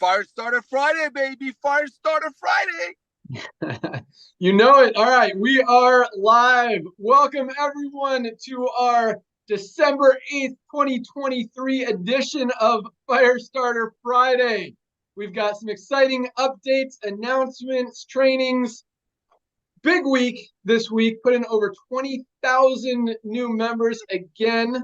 Firestarter Friday, baby. Firestarter Friday. You know it. All right, we are live. Welcome, everyone, to our December 8th, 2023 edition of Firestarter Friday. We've got some exciting updates, announcements, trainings. Big week this week, put in over 20,000 new members again,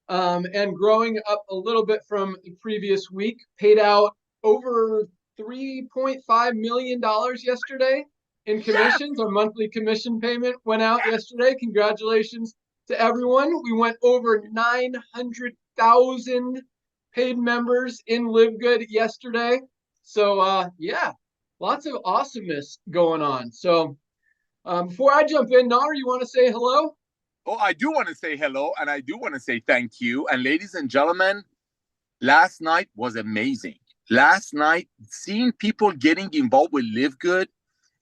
and growing up a little bit from the previous week. Paid out over $3.5 million yesterday in commissions. Our monthly commission payment went out yesterday. Congratulations to everyone. We went over 900,000 paid members in LiveGood yesterday. So, yeah, lots of awesomeness going on. So before I jump in, Nar, you want to say hello? Oh, I do want to say hello, and I do want to say thank you. And ladies and gentlemen, last night was amazing. Last night, seeing people getting involved with LiveGood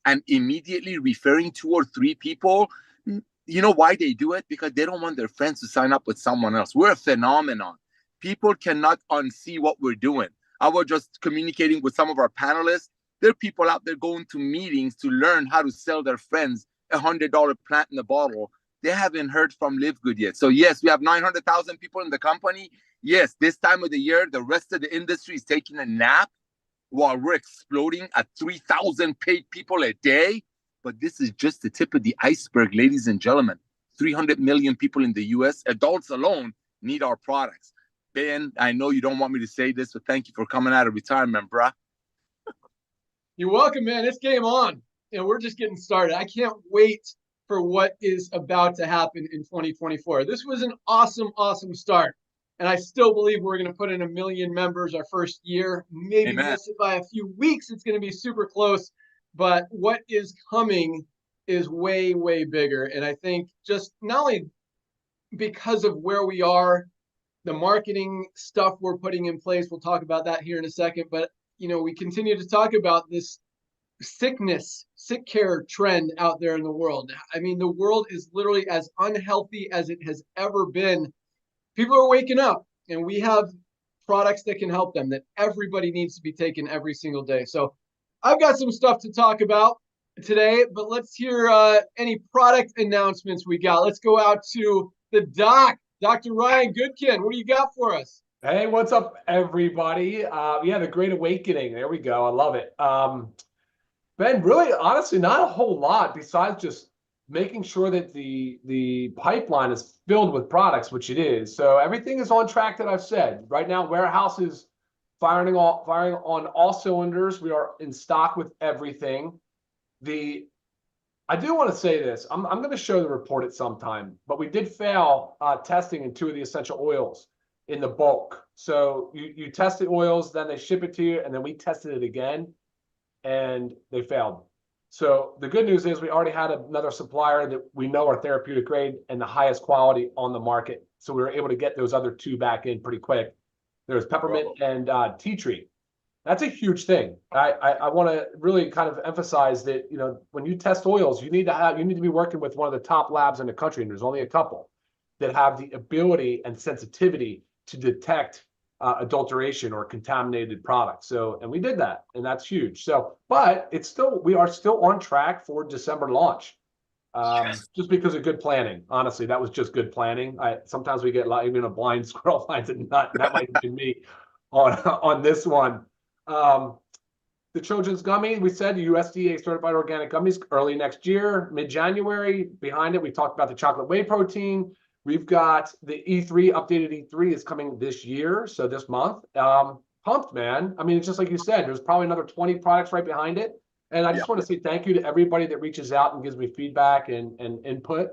and immediately referring 2 or 3 people, you know why they do it? Because they don't want their friends to sign up with someone else. We're a phenomenon. People cannot unsee what we're doing. I was just communicating with some of our panelists. There are people out there going to meetings to learn how to sell their friends a $100 plant in a bottle. They haven't heard from LiveGood yet. So yes, we have 900,000 people in the company. Yes, this time of the year, the rest of the industry is taking a nap while we're exploding at 3,000 paid people a day. But this is just the tip of the iceberg, ladies and gentlemen. 300 million people in the US, adults alone, need our products. Ben, I know you don't want me to say this, but thank you for coming out of retirement, bruh. You're welcome, man. It's game on. We're just getting started. I can't wait for what is about to happen in 2024. This was an awesome, awesome start. And I still believe we're going to put in 1 million members our first year. Maybe miss it by a few weeks. It's going to be super close. But what is coming is way, way bigger. And I think just not only because of where we are, the marketing stuff we're putting in place, we'll talk about that here in a second, but we continue to talk about this sick care trend out there in the world. I mean, the world is literally as unhealthy as it has ever been. People are waking up, and we have products that can help them, that everybody needs to be taken every single day. So I've got some stuff to talk about today, but let's hear any product announcements we got. Let's go out to the doc, Dr. Ryan Goodkin. What do you got for us? Hey, what's up, everybody? Yeah, the Great Awakening. There we go. I love it. Ben, really, honestly, not a whole lot besides just making sure that the pipeline is filled with products, which it is. So everything is on track that I've said. Right now, warehouse is firing on all cylinders. We are in stock with everything. I do want to say this. I'm going to show the report at some time, but we did fail testing in 2 of the essential oils in the bulk. So you test the oils, then they ship it to you, and then we tested it again, and they failed. So the good news is we already had another supplier that we know are therapeutic grade and the highest quality on the market. So we were able to get those other 2 back in pretty quick. There's peppermint and tea tree. That's a huge thing. I want to really kind of emphasize that, when you test oils, you need to be working with one of the top labs in the country, and there's only a couple that have the ability and sensitivity to detect adulteration or contaminated products. So, and we did that, and that's huge. So, but we are still on track for December launch. Just because of good planning. Honestly, that was just good planning. Sometimes we get even a blind squirrel finds a nut, and that might have been me on this one. The children's gummy, we said USDA certified organic gummies early next year, mid-January. Behind it, we talked about the chocolate whey protein. We've got the E3, updated E3 is coming this year, so this month. Pumped, man. I mean, it's just like you said, there's probably another 20 products right behind it. And I just want to say thank you to everybody that reaches out and gives me feedback and input.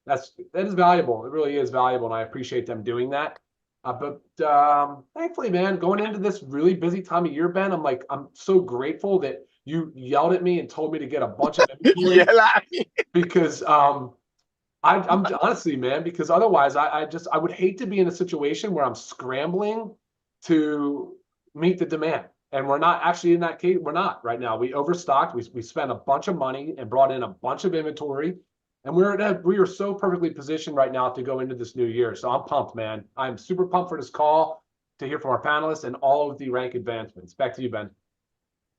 That is valuable. It really is valuable, and I appreciate them doing that. But thankfully, man, going into this really busy time of year, Ben, I'm so grateful that you yelled at me and told me to get a bunch of inventory because I'm honestly, man, because otherwise I would hate to be in a situation where I'm scrambling to meet the demand. And we're not actually in that case. We're not right now. We overstocked. We spent a bunch of money and brought in a bunch of inventory. And we are so perfectly positioned right now to go into this new year. So I'm pumped, man. I'm super pumped for this call to hear from our panelists and all of the rank advancements. Back to you, Ben.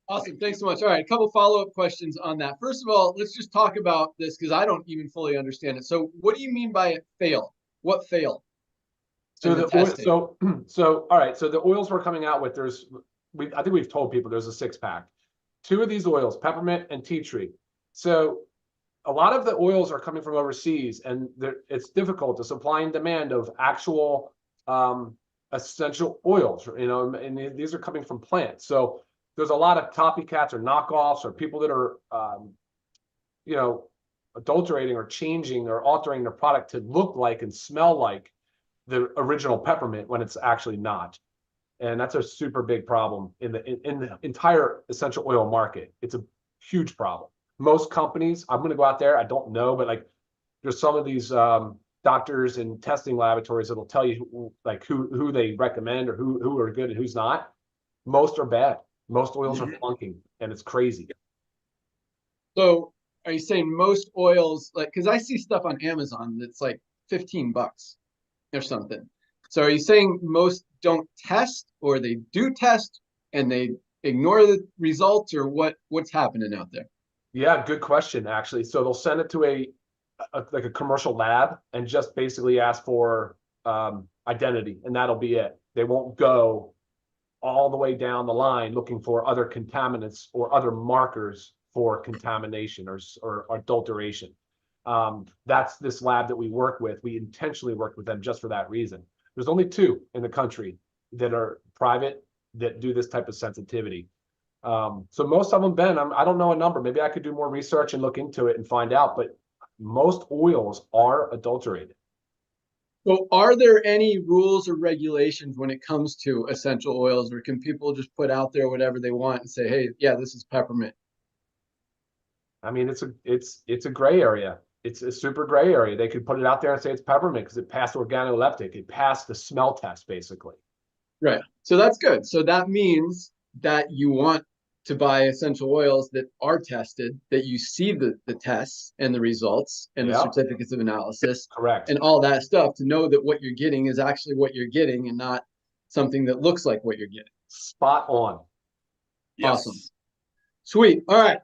Awesome. Thanks so much. All right. A couple follow-up questions on that. First of all, let's just talk about this because I don't even fully understand it. So what do you mean by it failed? What failed? So in the testing? so all right. So the oils we're coming out with, I think we've told people there's a 6-pack. 2 of these oils, peppermint and tea tree. So a lot of the oils are coming from overseas, and it's difficult to supply and demand of actual essential oils, and these are coming from plants. So there's a lot of copycats or knockoffs or people that are, adulterating or changing or altering their product to look like and smell like the original peppermint when it's actually not. And that's a super big problem in the entire essential oil market. It's a huge problem. Most companies, I'm going to go out there, I don't know, but like there's some of these doctors and testing laboratories that'll tell you who they recommend or who are good and who's not. Most are bad. Most oils are flunking, and it's crazy. So are you saying most oils, like, because I see stuff on Amazon that's like $15 or something. So are you saying most don't test, or they do test and they ignore the results, or what's happening out there? Yeah, good question, actually. So they'll send it to a commercial lab and just basically ask for identity, and that'll be it. They won't go all the way down the line looking for other contaminants or other markers for contamination or adulteration. That's this lab that we work with. We intentionally work with them just for that reason. There's only 2 in the country that are private that do this type of sensitivity. So most of them, Ben, I don't know a number. Maybe I could do more research and look into it and find out, but most oils are adulterated. So are there any rules or regulations when it comes to essential oils, or can people just put out there whatever they want and say, hey, yeah, this is peppermint? I mean, it's a gray area. It's a super gray area. They could put it out there and say it's peppermint because it passed organoleptic. It passed the smell test, basically. Right. So that's good. So that means that you want to buy essential oils that are tested, that you see the tests and the results and the certificates of analysis. Correct. And all that stuff to know that what you're getting is actually what you're getting and not something that looks like what you're getting. Spot on. Yes. Awesome. Sweet. All right.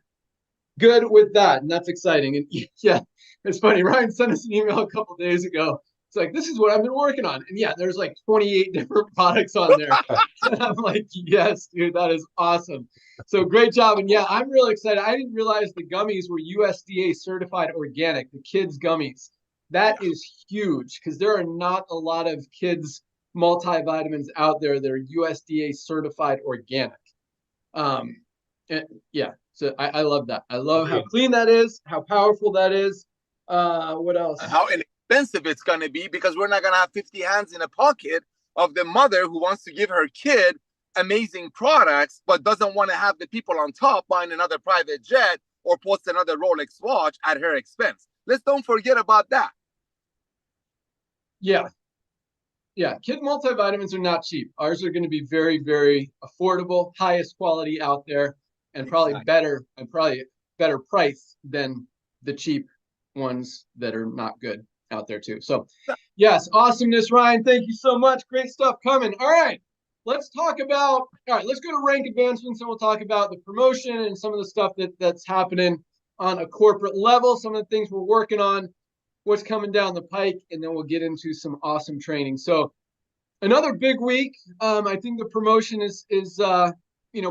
Good with that. And that's exciting. And yeah, it's funny. Ryan sent us an email a couple of days ago. It's like, this is what I've been working on. And yeah, there's like 28 different products on there. And I'm like, yes, dude, that is awesome. So great job. And yeah, I'm really excited. I didn't realize the gummies were USDA certified organic, the kids gummies. That is huge because there are not a lot of kids multivitamins out there that are USDA certified organic. Yeah, so I love that. I love how clean that is, how powerful that is. What else? How inexpensive it's going to be, because we're not going to have 50 hands in a pocket of the mother who wants to give her kid amazing products, but doesn't want to have the people on top buying another private jet or post another Rolex watch at her expense. Let's don't forget about that. Yeah. Yeah, kid multivitamins are not cheap. Ours are going to be very, very affordable, highest quality out there, and probably better price than the cheap ones that are not good out there too. So yes, awesomeness, Ryan. Thank you so much. Great stuff coming. All right, let's go to rank advancements, and we'll talk about the promotion and some of the stuff that's happening on a corporate level, some of the things we're working on, what's coming down the pike, and then we'll get into some awesome training. So another big week. I think the promotion is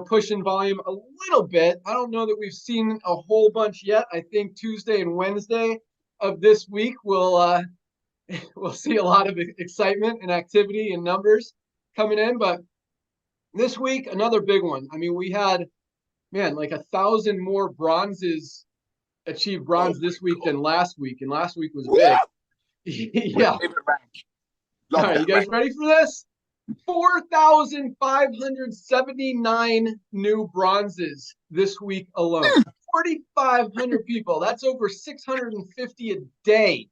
pushing volume a little bit. I don't know that we've seen a whole bunch yet. I think Tuesday and Wednesday of this week we'll see a lot of excitement and activity and numbers coming in. But this week, another big one. I mean, we had, like 1,000 more bronzes achieve bronze this week than last week, and last week was big. Yeah. All right, you guys ready for this? 4,579 new bronzes this week alone. 4,500 people. That's over 650 a day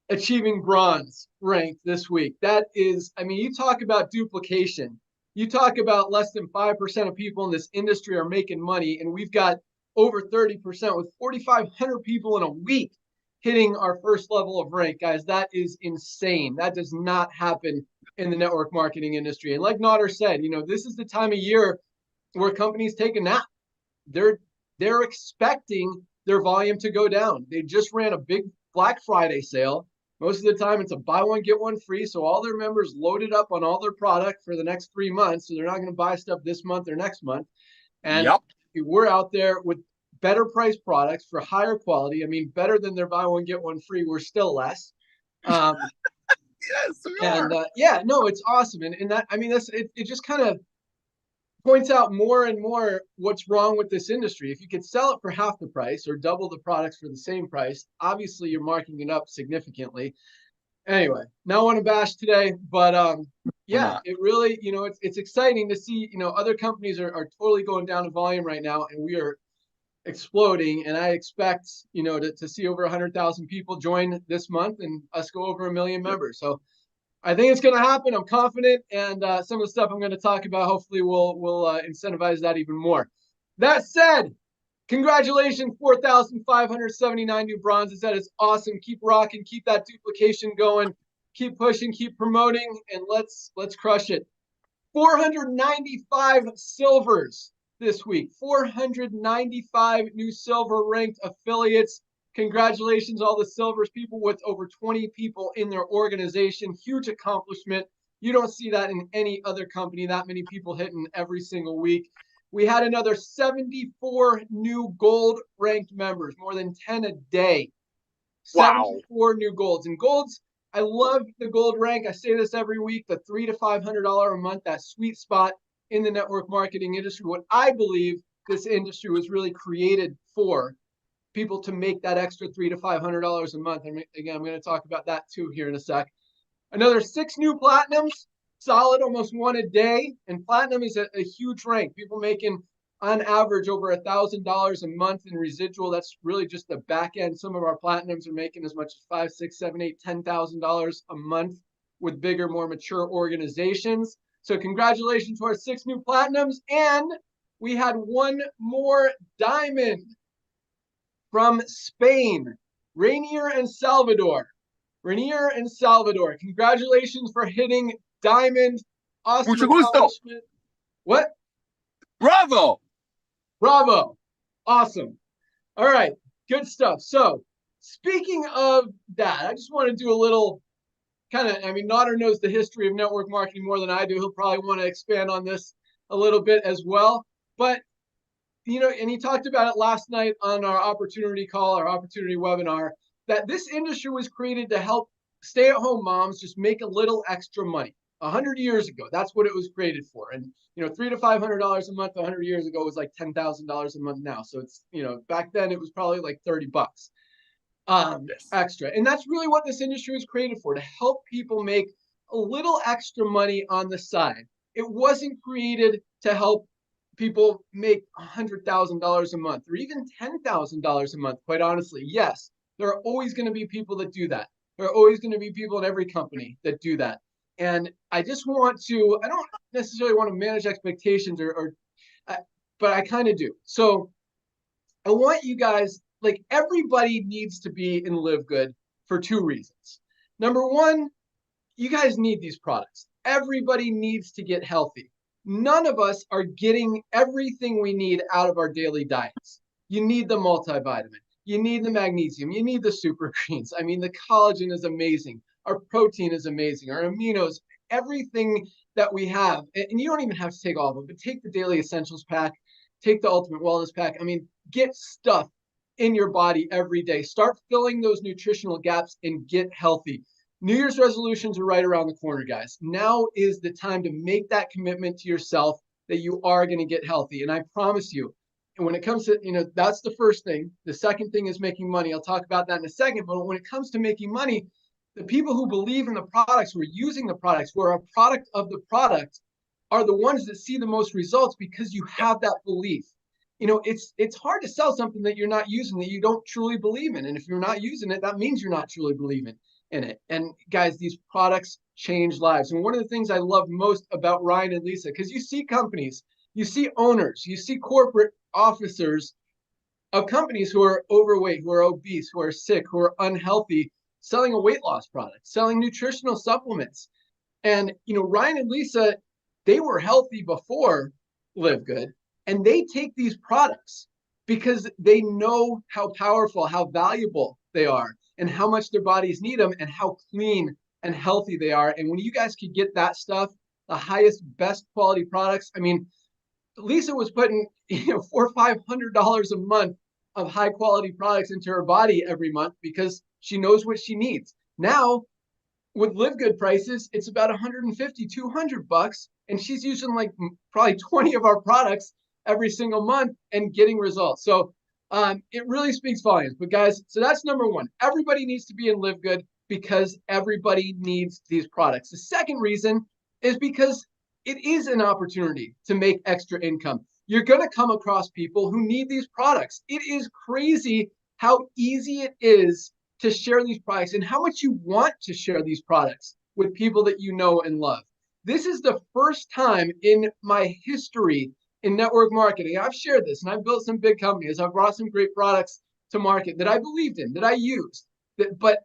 achieving bronze rank this week. That is, you talk about duplication. You talk about less than 5% of people in this industry are making money, and we've got over 30% with 4,500 people in a week hitting our first level of rank. Guys, that is insane. That does not happen in the network marketing industry. And like Nader said, this is the time of year where companies take a nap. They're expecting their volume to go down. They just ran a big Black Friday sale. Most of the time it's a buy one, get one free. So all their members loaded up on all their product for the next 3 months. So they're not going to buy stuff this month or next month. And Yep. we're out there with better priced products for higher quality. I mean, better than their buy one, get one free. We're still less. Yes, we are. And yeah, no, it's awesome. And that, I mean, it just kind of points out more and more what's wrong with this industry. If you could sell it for half the price or double the products for the same price, obviously you're marking it up significantly. Anyway, not want to bash today, but yeah, it really, you know, it's exciting to see, you know, other companies are totally going down in volume right now, and we are exploding. And I expect, you know, to see over 100,000 people join this month and us go over 1 million members. So I think it's going to happen. I'm confident, and some of the stuff I'm going to talk about hopefully will incentivize that even more. That said, congratulations, 4,579 new bronzes. That is awesome. Keep rocking. Keep that duplication going. Keep pushing. Keep promoting, and let's crush it. 495 silvers this week. 495 new silver ranked affiliates. Congratulations, all the silvers, people with over 20 people in their organization. Huge accomplishment. You don't see that in any other company, that many people hitting every single week. We had another 74 new gold ranked members, more than 10 a day. Wow. 74 new golds. And golds, I love the gold rank. I say this every week, the $300 to $500 a month, that sweet spot in the network marketing industry. What I believe this industry was really created for, people to make that extra $300 to $500 a month. And again, I'm going to talk about that too here in a sec. Another 6 new platinums, solid, almost one a day. And platinum is a huge rank. People making on average over $1,000 a month in residual. That's really just the back end. Some of our platinums are making as much as $5,000, $6,000, $7,000, $10,000 a month with bigger, more mature organizations. So congratulations to our 6 new platinums. And we had 1 more diamond from Spain, Rainier and Salvador. Rainier and Salvador, congratulations for hitting diamond. Awesome Mucho gusto. accomplishment. What? Bravo. Bravo. Awesome. All right, good stuff. So speaking of that, I just want to do a little kind of, I mean, Nodder knows the history of network marketing more than I do. He'll probably want to expand on this a little bit as well. But you know, and he talked about it last night on our opportunity call, our opportunity webinar, that this industry was created to help stay-at-home moms just make a little extra money. 100 years ago, that's what it was created for. And you know, $300 to $500 a month 100 years ago was like $10,000 a month now. So it's, you know, back then it was probably like 30 bucks extra. And that's really what this industry was created for, to help people make a little extra money on the side. It wasn't created to help people make $100,000 a month or even $10,000 a month. Quite honestly, yes, there are always going to be people that do that. There are always going to be people in every company that do that. And I just want to, I don't necessarily want to manage expectations but I kind of do. So I want you guys, like, everybody needs to be in LiveGood for 2 reasons. Number one, you guys need these products. Everybody needs to get healthy. None of us are getting everything we need out of our daily diets. You need the multivitamin. You need the magnesium. You need the super greens. I mean, the collagen is amazing. Our protein is amazing. Our aminos, everything that we have. And you don't even have to take all of them, but take the Daily Essentials pack, take the Ultimate Wellness pack. I mean, get stuff in your body every day. Start filling those nutritional gaps and get healthy. New Year's resolutions are right around the corner, guys. Now is the time to make that commitment to yourself that you are going to get healthy. And I promise you, and when it comes to, you know, that's the first thing. The second thing is making money. I'll talk about that in a second. But when it comes to making money, the people who believe in the products, who are using the products, who are a product of the product, are the ones that see the most results because you have that belief. You know, it's hard to sell something that you're not using, that you don't truly believe in. And if you're not using it, that means you're not truly believing in it. And guys, these products change lives. And one of the things I love most about Ryan and Lisa, because you see companies, you see owners, you see corporate officers of companies who are overweight, who are obese, who are sick, who are unhealthy, selling a weight loss product, selling nutritional supplements. And, you know, Ryan and Lisa, they were healthy before LiveGood. And they take these products because they know how powerful, how valuable they are, and how much their bodies need them, and how clean and healthy they are. And when you guys could get that stuff, the highest, best quality products, I mean, Lisa was putting $400 or $500 a month of high quality products into her body every month because she knows what she needs. Now, with LiveGood prices, it's about 150, 200 bucks, and she's using like probably 20 of our products every single month and getting results. So it really speaks volumes. But guys, so that's number one. Everybody needs to be in LiveGood because everybody needs these products. The second reason is because it is an opportunity to make extra income. You're going to come across people who need these products. It is crazy how easy it is to share these products and how much you want to share these products with people that you know and love. This is the first time in my history in network marketing. I've shared this and I've built some big companies. I've brought some great products to market that I believed in, that I used. But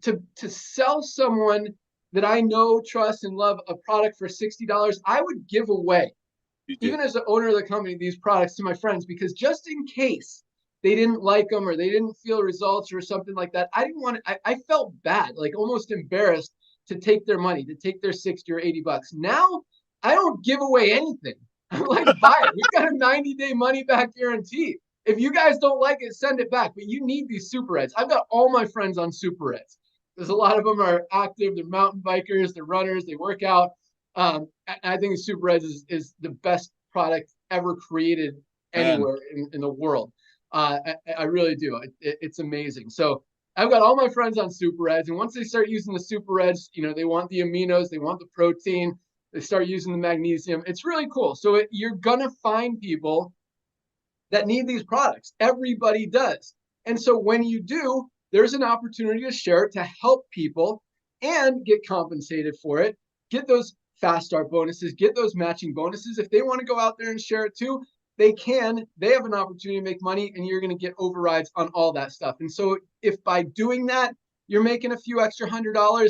to sell someone that I know, trust, and love a product for $60, I would give away, even as the owner of the company, these products to my friends, because just in case they didn't like them or they didn't feel results or something like that, I didn't want to, I felt bad, like almost embarrassed to take their money, to take their 60 or 80 bucks. Now I don't give away anything. I'm like, buy it. We've got a 90-day money back guarantee. If you guys don't like it, send it back. But you need these super reds. I've got all my friends on super reds. There's a lot of them are active. They're mountain bikers. They're runners. They work out. I think Super Reds is the best product ever created anywhere in the world. I really do. It's amazing. So I've got all my friends on Super Reds, and once they start using the Super Reds, they want the aminos, they want the protein, they start using the magnesium. It's really cool. So you're gonna find people that need these products. Everybody does. And so when you do, there's an opportunity to share it, to help people and get compensated for it, get those fast start bonuses, get those matching bonuses. If they want to go out there and share it too, they can. They have an opportunity to make money, and you're going to get overrides on all that stuff. And so if by doing that, you're making a few extra $100,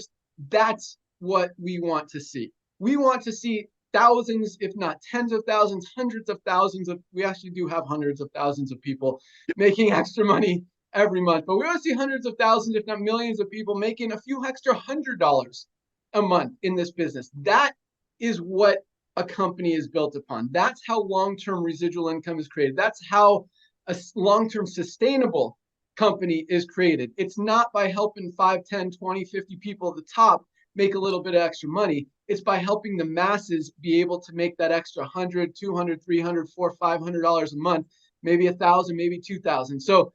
that's what we want to see. We want to see thousands, if not tens of thousands, hundreds of thousands of, we actually do have hundreds of thousands of people making extra money every month, but we want to see hundreds of thousands, if not millions of people making a few extra $100 a month in this business. That is what a company is built upon. That's how long-term residual income is created. That's how a long-term sustainable company is created. It's not by helping 5, 10, 20, 50 people at the top make a little bit of extra money. It's by helping the masses be able to make that extra $100, $200, $300, $400, $500 a month, maybe $1,000, maybe $2,000. So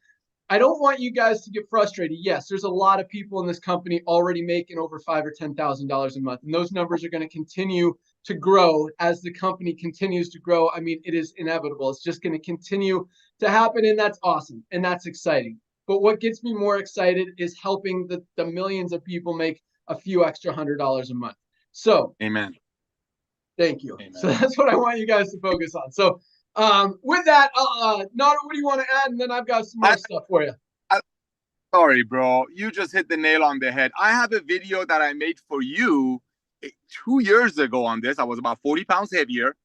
I don't want you guys to get frustrated. Yes, there's a lot of people in this company already making over $5,000 or $10,000 a month, and those numbers are going to continue to grow as the company continues to grow. I mean, it is inevitable. It's just going to continue to happen, and that's awesome, and that's exciting. But what gets me more excited is helping the millions of people make a few extra $100 a month. So, amen. Thank you. Amen. So that's what I want you guys to focus on. So, with that, Nader, what do you want to add? And then I've got some more stuff for you. Sorry, bro. You just hit the nail on the head. I have a video that I made for you 2 years ago on this. I was about 40 pounds heavier.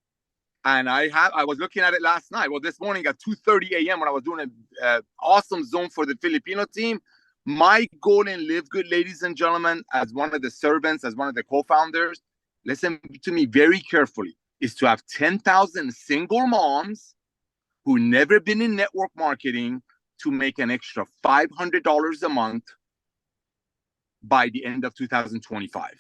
And I was looking at it last night. Well, this morning at 2:30 a.m. when I was doing an awesome Zoom for the Filipino team. My goal in LiveGood, ladies and gentlemen, as one of the servants, as one of the co-founders, listen to me very carefully, is to have 10,000 single moms who never been in network marketing to make an extra $500 a month by the end of 2025.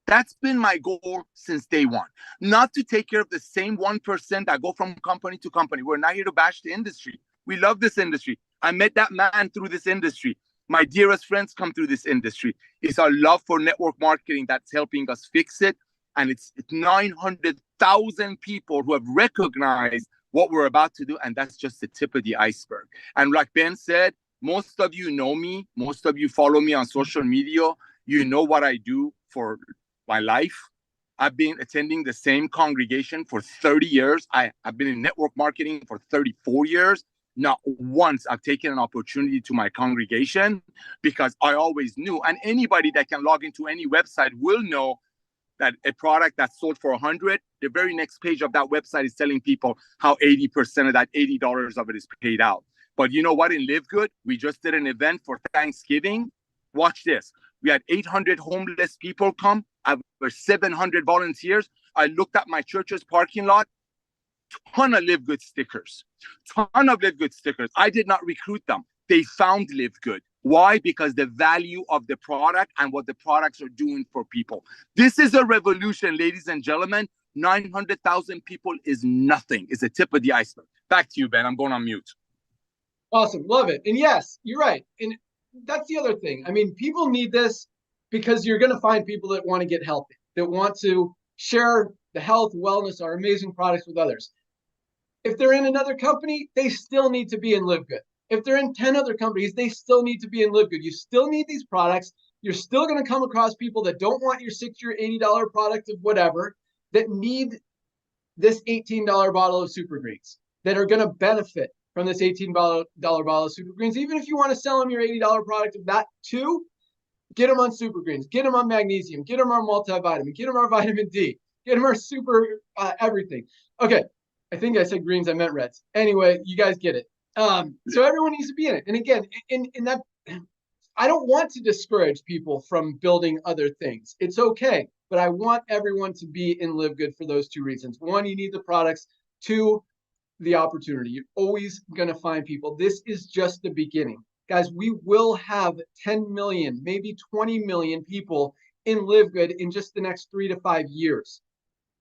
That's been my goal since day one. Not to take care of the same 1% that go from company to company. We're not here to bash the industry. We love this industry. I met that man through this industry. My dearest friends come through this industry. It's our love for network marketing that's helping us fix it. And it's 900,000 people who have recognized what we're about to do. And that's just the tip of the iceberg. And like Ben said, most of you know me. Most of you follow me on social media. You know what I do for my life. I've been attending the same congregation for 30 years. I've been in network marketing for 34 years. Not once I've taken an opportunity to my congregation because I always knew, and anybody that can log into any website will know that a product that's sold for 100, the very next page of that website is telling people how 80% of that $80 of it is paid out. But you know what? In LiveGood, we just did an event for Thanksgiving. Watch this. We had 800 homeless people come. Over 700 volunteers. I looked at my church's parking lot. Ton of LiveGood stickers. Ton of LiveGood stickers. I did not recruit them. They found LiveGood. Why? Because the value of the product and what the products are doing for people. This is a revolution, ladies and gentlemen. 900,000 people is nothing. It's a tip of the iceberg. Back to you, Ben. I'm going on mute. Awesome. Love it. And yes, you're right. And that's the other thing. I mean, people need this because you're going to find people that want to get healthy, that want to share the health, wellness, our amazing products with others. If they're in another company, they still need to be in LiveGood. If they're in 10 other companies, they still need to be in LiveGood. You still need these products. You're still going to come across people that don't want your $60 or $80 product of whatever, that need this $18 bottle of Super Greens, that are going to benefit from this $18 bottle of Super Greens. Even if you want to sell them your $80 product of that too, get them on Super Greens, get them on magnesium, get them on multivitamin, get them on vitamin D, get them on super everything. Okay, I think I said greens, I meant reds. Anyway, you guys get it. So everyone needs to be in it. And again, in that, I don't want to discourage people from building other things. It's okay, but I want everyone to be in LiveGood for those two reasons. One, you need the products. Two, the opportunity. You're always going to find people. This is just the beginning. Guys, we will have 10 million, maybe 20 million people in LiveGood in just the next 3 to 5 years.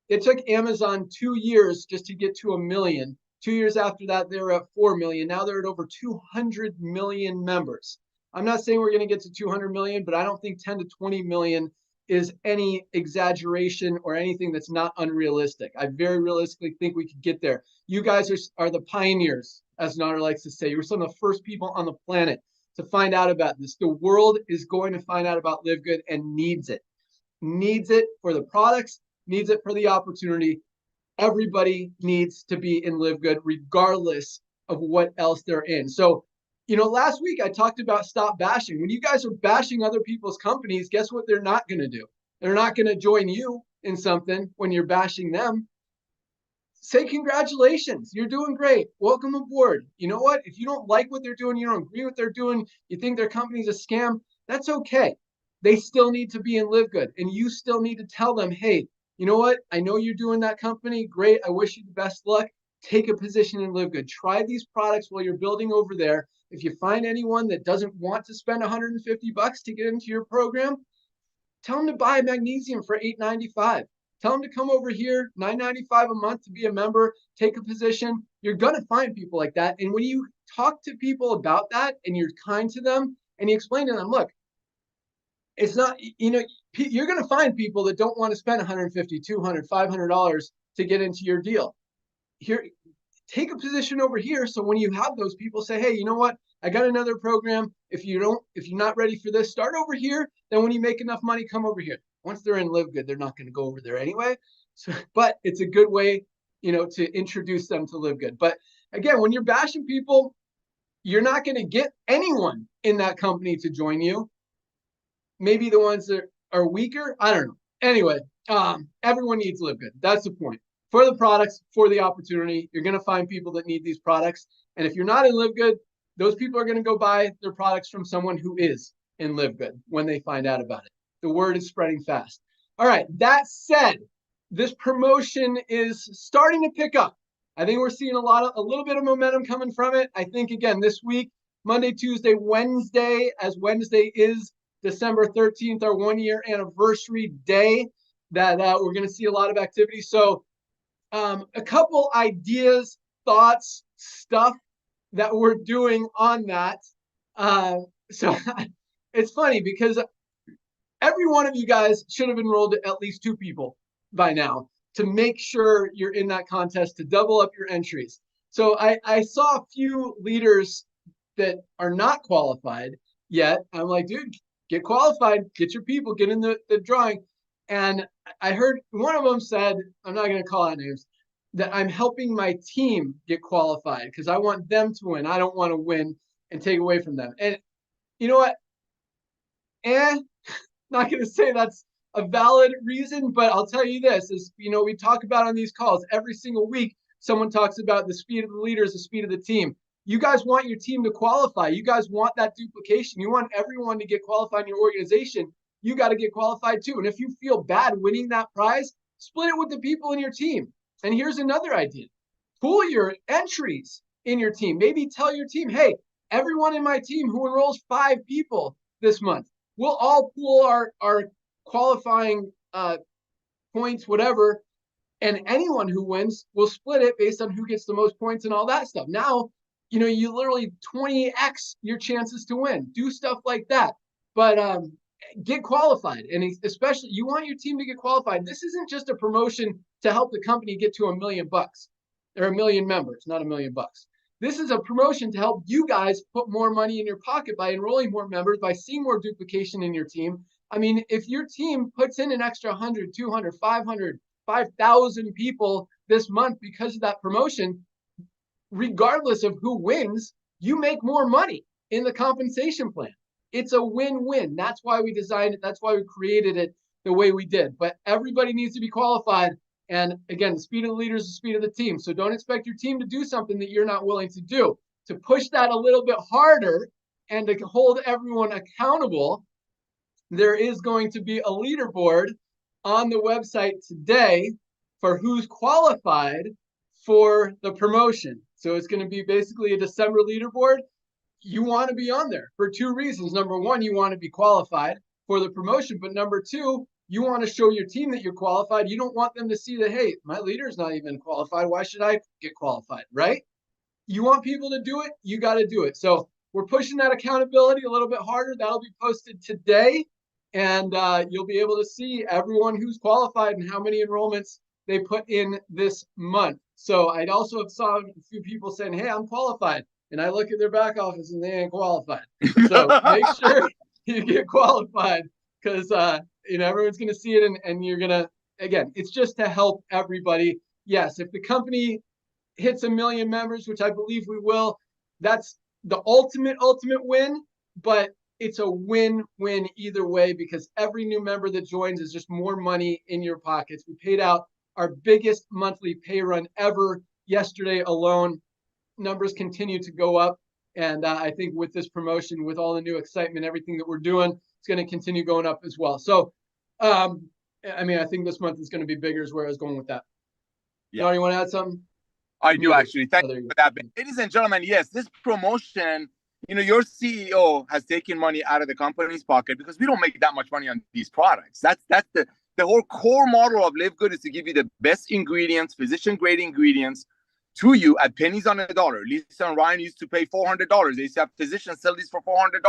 It took Amazon 2 years just to get to 1 million. 2 years after that, they were at 4 million. Now they're at over 200 million members. I'm not saying we're going to get to 200 million, but I don't think 10 to 20 million is any exaggeration or anything that's not unrealistic. I very realistically think we could get there. You guys are the pioneers, as Nader likes to say. You're some of the first people on the planet to find out about this. The world is going to find out about LiveGood and needs it. Needs it for the products, needs it for the opportunity. Everybody needs to be in LiveGood regardless of what else they're in. So, you know, last week I talked about stop bashing. When you guys are bashing other people's companies, guess what they're not going to do? They're not going to join you in something when you're bashing them. Say congratulations, you're doing great. Welcome aboard. You know what? If you don't like what they're doing, you don't agree with what they're doing, you think their company's a scam, that's okay. They still need to be in LiveGood, and you still need to tell them, hey, you know what? I know you're doing that company. Great. I wish you the best luck. Take a position in LiveGood. Try these products while you're building over there. If you find anyone that doesn't want to spend $150 to get into your program, tell them to buy magnesium for $8.95. Tell them to come over here, $9.95 a month to be a member, take a position. You're going to find people like that. And when you talk to people about that and you're kind to them and you explain to them, look, it's not, you know, you're going to find people that don't want to spend $150, $200, $500 to get into your deal. Here, take a position over here. So when you have those people say, hey, you know what? I got another program. If you're not ready for this, start over here. Then when you make enough money, come over here. Once they're in LiveGood, they're not going to go over there anyway. So, but it's a good way, you know, to introduce them to LiveGood. But again, when you're bashing people, you're not going to get anyone in that company to join you. Maybe the ones that are weaker. I don't know. Anyway, everyone needs LiveGood. That's the point. For the products, for the opportunity, you're going to find people that need these products. And if you're not in LiveGood, those people are going to go buy their products from someone who is in LiveGood when they find out about it. The word is spreading fast. All right. That said, this promotion is starting to pick up. I think we're seeing a little bit of momentum coming from it. I think, again, this week, Monday, Tuesday, Wednesday, as Wednesday is December 13th, our 1-year anniversary day, that we're going to see a lot of activity. So a couple ideas, thoughts, stuff that we're doing on that. So it's funny because every one of you guys should have enrolled at least 2 people by now to make sure you're in that contest to double up your entries. So I saw a few leaders that are not qualified yet. I'm like, dude, get qualified, get your people, get in the drawing. And I heard one of them said, I'm not going to call out names, that I'm helping my team get qualified because I want them to win. I don't want to win and take away from them. And you know what? Not going to say that's a valid reason, but I'll tell you this, is, we talk about on these calls every single week, someone talks about the speed of the leaders, the speed of the team. You guys want your team to qualify. You guys want that duplication. You want everyone to get qualified in your organization. You got to get qualified too. And if you feel bad winning that prize, split it with the people in your team. And here's another idea. Pool your entries in your team. Maybe tell your team, hey, everyone in my team who enrolls 5 people this month, we'll all pool our qualifying points, whatever, and anyone who wins will split it based on who gets the most points and all that stuff. Now, you literally 20x your chances to win. Do stuff like that. But get qualified. And especially, you want your team to get qualified. This isn't just a promotion to help the company get to $1 million or 1 million members, not $1 million. This is a promotion to help you guys put more money in your pocket by enrolling more members, by seeing more duplication in your team. I mean, if your team puts in an extra 100, 200, 500, 5,000 people this month because of that promotion, regardless of who wins, you make more money in the compensation plan. It's a win-win. That's why we designed it. That's why we created it the way we did. But everybody needs to be qualified. And again, the speed of the leader is the speed of the team. So don't expect your team to do something that you're not willing to do. To push that a little bit harder and to hold everyone accountable, there is going to be a leaderboard on the website today for who's qualified for the promotion. So it's going to be basically a December leaderboard. You want to be on there for 2 reasons. Number one, you want to be qualified for the promotion. But number 2, you want to show your team that you're qualified. You don't want them to see that, hey, my leader's not even qualified. Why should I get qualified, right? You want people to do it, you got to do it. So we're pushing that accountability a little bit harder. That'll be posted today. And you'll be able to see everyone who's qualified and how many enrollments they put in this month. So I'd also saw a few people saying, hey, I'm qualified. And I look at their back office and they ain't qualified. So make sure you get qualified, because everyone's going to see it, and you're going to, again, it's just to help everybody. Yes, if the company hits 1 million members, which I believe we will, that's the ultimate win, but it's a win-win either way, because every new member that joins is just more money in your pockets. We paid out our biggest monthly pay run ever yesterday alone. Numbers continue to go up. And I think with this promotion, with all the new excitement, everything that we're doing, it's going to continue going up as well. So, I think this month is going to be bigger, is where I was going with that. Yeah. John, you want to add something? I do, actually. Thank you for that. Ladies and gentlemen, yes, this promotion, your CEO has taken money out of the company's pocket, because we don't make that much money on these products. That's the whole core model of LiveGood, is to give you the best ingredients, physician-grade ingredients, to you at pennies on a dollar. Lisa and Ryan used to pay $400. They used to have physicians sell these for $400.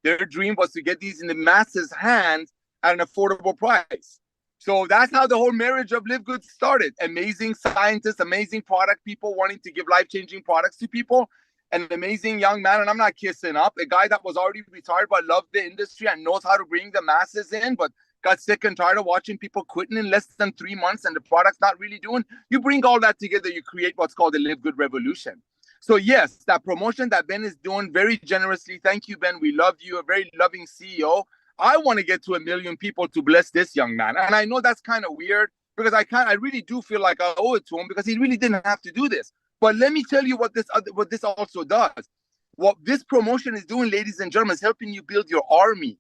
Their dream was to get these in the masses' hands at an affordable price. So that's how the whole marriage of LiveGood started. Amazing scientists, amazing product people wanting to give life-changing products to people. An amazing young man, and I'm not kissing up, a guy that was already retired but loved the industry and knows how to bring the masses in, but got sick and tired of watching people quitting in less than 3 months and the product's not really doing. You bring all that together, you create what's called the LiveGood revolution. So yes, that promotion that Ben is doing very generously. Thank you, Ben. We love you. A very loving CEO. I want to get to 1 million people to bless this young man. And I know that's kind of weird, because I really do feel like I owe it to him, because he really didn't have to do this. But let me tell you what this also does. What this promotion is doing, ladies and gentlemen, is helping you build your army.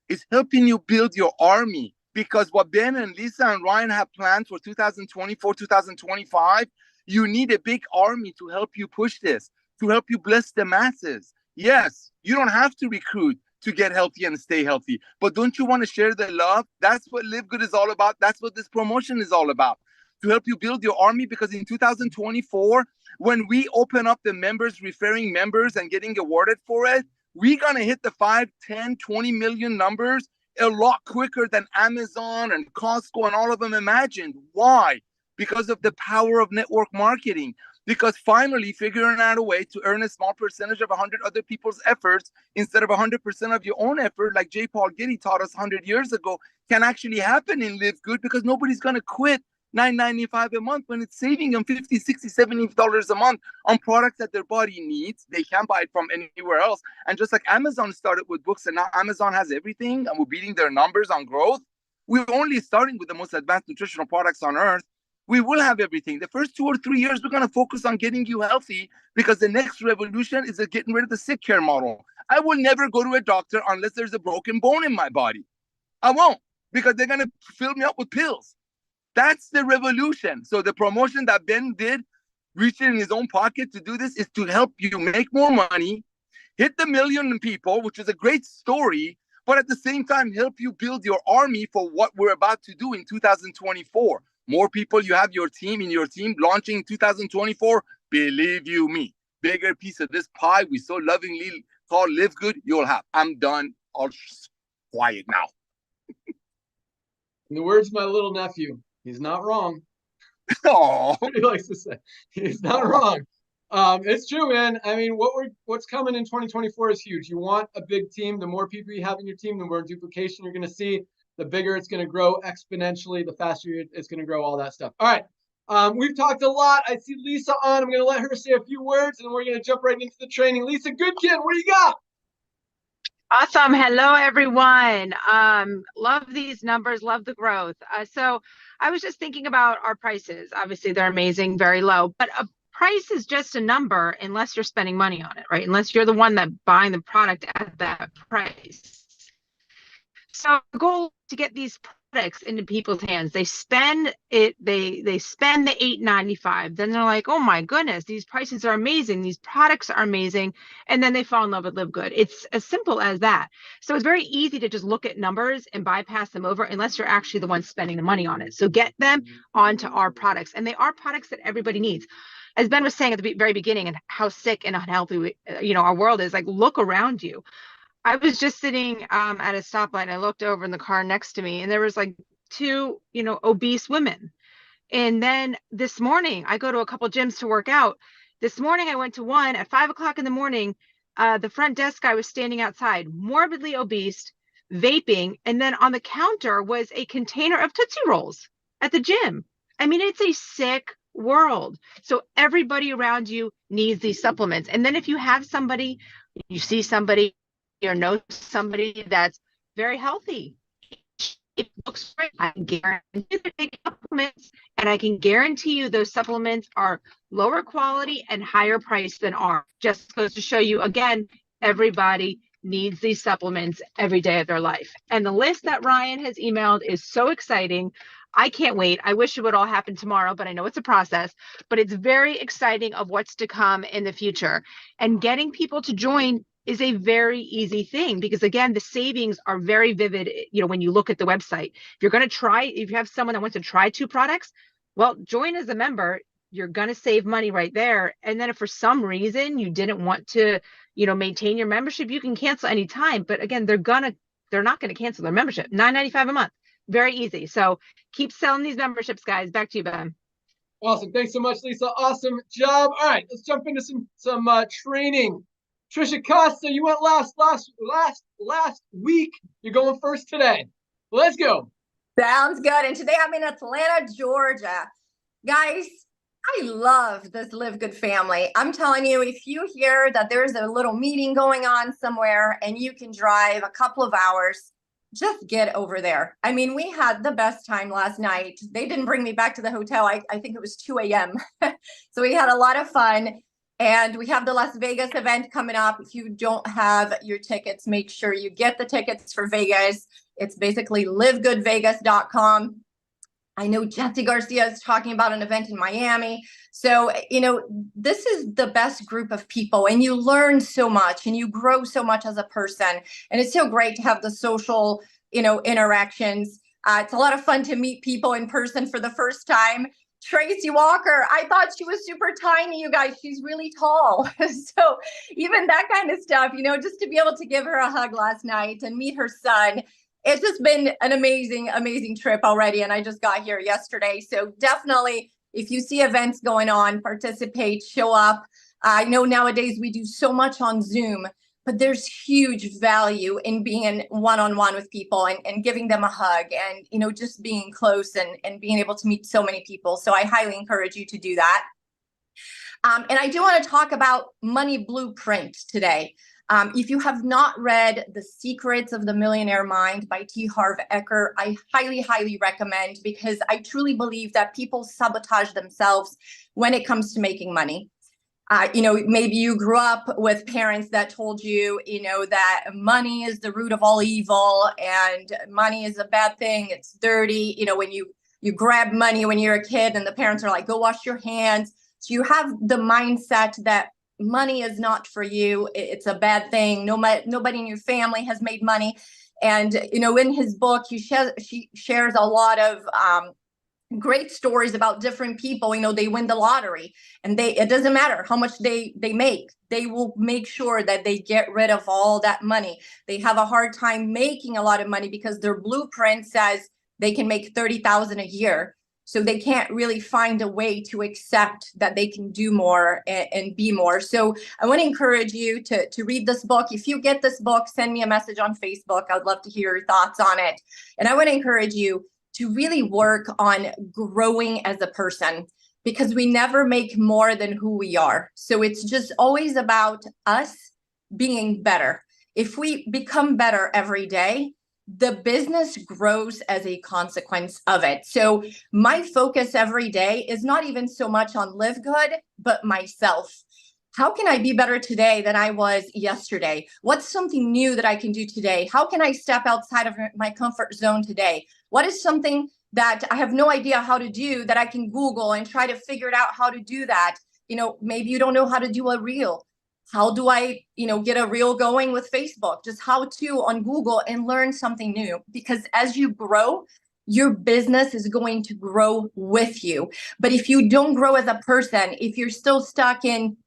It's helping you build your army, because what Ben and Lisa and Ryan have planned for 2024, 2025, you need a big army to help you push this, to help you bless the masses. Yes, you don't have to recruit to get healthy and stay healthy, but don't you want to share the love? That's what LiveGood is all about. That's what this promotion is all about, to help you build your army, because in 2024, when we open up the members, referring members and getting awarded for it, we're going to hit the 5, 10, 20 million numbers a lot quicker than Amazon and Costco and all of them imagined. Why? Because of the power of network marketing. Because finally figuring out a way to earn a small percentage of 100 other people's efforts instead of 100% of your own effort, like J. Paul Getty taught us 100 years ago, can actually happen in LiveGood, because nobody's going to quit $9.95 a month when it's saving them $50, $60, $70 a month on products that their body needs. They can't buy it from anywhere else. And just like Amazon started with books, and now Amazon has everything, and we're beating their numbers on growth. We're only starting with the most advanced nutritional products on earth. We will have everything. The first 2 or 3 years, we're going to focus on getting you healthy, because the next revolution is getting rid of the sick care model. I will never go to a doctor unless there's a broken bone in my body. I won't, because they're going to fill me up with pills. That's the revolution. So the promotion that Ben did, reaching in his own pocket to do this, is to help you make more money, hit the 1 million people, which is a great story, but at the same time, help you build your army for what we're about to do in 2024. More people you have in your team launching in 2024, believe you me, bigger piece of this pie we so lovingly call Live Good, you'll have. I'm done. I'll quiet now. In the words of my little nephew, he's not wrong. Oh, He likes to say he's not wrong. It's true, man. I mean, what's coming in 2024 is huge. You want a big team. The more people you have in your team, the more duplication you're going to see. The bigger it's going to grow exponentially. The faster it's going to grow. All that stuff. All right. We've talked a lot. I see Lisa on. I'm going to let her say a few words, and then we're going to jump right into the training. Lisa Goodkin, what do you got? Awesome. Hello, everyone. Love these numbers, love the growth. So I was just thinking about our prices. Obviously, they're amazing, very low, but a price is just a number unless you're spending money on it, right? Unless you're the one that buying the product at that price. So the goal is to get these products into people's hands. They spend it, they spend the $8.95. Then they're like, oh my goodness, these prices are amazing. These products are amazing. And then they fall in love with Live Good. It's as simple as that. So it's very easy to just look at numbers and bypass them over unless you're actually the one spending the money on it. So get them onto our products. And they are products that everybody needs. As Ben was saying at the very beginning, and how sick and unhealthy our world is, like, look around you. I was just sitting at a stoplight, and I looked over in the car next to me, and there was like 2, obese women. And then this morning, I go to a couple gyms to work out. This morning, I went to one at 5 o'clock in the morning. The front desk guy was standing outside, morbidly obese, vaping. And then on the counter was a container of Tootsie Rolls at the gym. I mean, it's a sick world. So everybody around you needs these supplements. And then if you have somebody, you see somebody, or know somebody that's very healthy, it looks great, I can guarantee they're taking supplements, and I can guarantee you those supplements are lower quality and higher price than ours. Just goes to show you, again, everybody needs these supplements every day of their life. And the list that Ryan has emailed is so exciting. I can't wait. I wish it would all happen tomorrow, but I know it's a process. But it's very exciting of what's to come in the future. And getting people to join is a very easy thing, because again, the savings are very vivid. When you look at the website, if you have someone that wants to try 2 products, well, join as a member. You're going to save money right there. And then if for some reason you didn't want to, maintain your membership, you can cancel anytime. But again, they're not going to cancel their membership. $9.95 a month. Very easy. So keep selling these memberships, guys. Back to you, Ben. Awesome. Thanks so much, Lisa. Awesome job. All right, let's jump into some training. Trisha Costa, you went last week. You're going first today. Let's go. Sounds good. And today I'm in Atlanta, Georgia. Guys, I love this Live Good family. I'm telling you, if you hear that there's a little meeting going on somewhere and you can drive a couple of hours, just get over there. I mean, we had the best time last night. They didn't bring me back to the hotel. I think it was 2 a.m. So we had a lot of fun. And we have the Las Vegas event coming up. If you don't have your tickets, make sure you get the tickets for Vegas. It's basically livegoodvegas.com. I know Jesse Garcia is talking about an event in Miami. So, this is the best group of people, and you learn so much and you grow so much as a person. And it's so great to have the social, interactions. It's a lot of fun to meet people in person for the first time. Tracy Walker, I thought she was super tiny, you guys. She's really tall. So even that kind of stuff, just to be able to give her a hug last night and meet her son, it's just been an amazing, amazing trip already. And I just got here yesterday. So definitely, if you see events going on, participate, show up. I know nowadays we do so much on Zoom, but there's huge value in being one-on-one with people and giving them a hug and, just being close and being able to meet so many people. So I highly encourage you to do that. And I do want to talk about Money Blueprint today. If you have not read The Secrets of the Millionaire Mind by T. Harv Eker, I highly, highly recommend, because I truly believe that people sabotage themselves when it comes to making money. Maybe you grew up with parents that told you, that money is the root of all evil and money is a bad thing. It's dirty. When you grab money when you're a kid and the parents are like, go wash your hands. So you have the mindset that money is not for you. It's a bad thing. Nobody in your family has made money. And, in his book, she shares a lot of great stories about different people. They win the lottery, and it doesn't matter how much they make. They will make sure that they get rid of all that money. They have a hard time making a lot of money because their blueprint says they can make $30,000 a year. So they can't really find a way to accept that they can do more and be more. So I want to encourage you to read this book. If you get this book, send me a message on Facebook. I would love to hear your thoughts on it. And I want to encourage you to really work on growing as a person, because we never make more than who we are. So it's just always about us being better. If we become better every day, the business grows as a consequence of it. So my focus every day is not even so much on LiveGood, but myself. How can I be better today than I was yesterday? What's something new that I can do today? How can I step outside of my comfort zone today? What is something that I have no idea how to do that I can Google and try to figure it out how to do that? Maybe you don't know how to do a reel. How do I, get a reel going with Facebook? Just how to on Google and learn something new. Because as you grow, your business is going to grow with you. But if you don't grow as a person, if you're still stuck in,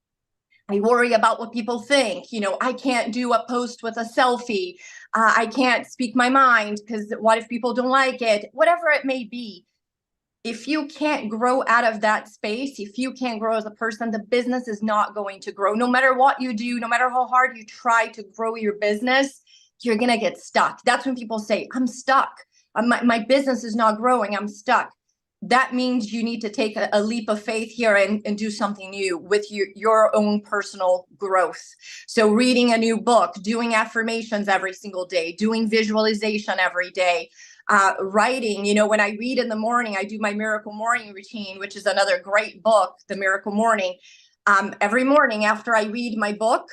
I worry about what people think, I can't do a post with a selfie. I can't speak my mind because what if people don't like it? Whatever it may be. If you can't grow out of that space, if you can't grow as a person, the business is not going to grow. No matter what you do, no matter how hard you try to grow your business, you're going to get stuck. That's when people say, I'm stuck. My business is not growing. I'm stuck. That means you need to take a leap of faith here and do something new with your own personal growth. So reading a new book, doing affirmations every single day, doing visualization every day, writing. When I read in the morning, I do my Miracle Morning routine, which is another great book, The Miracle Morning. Every morning after I read my book,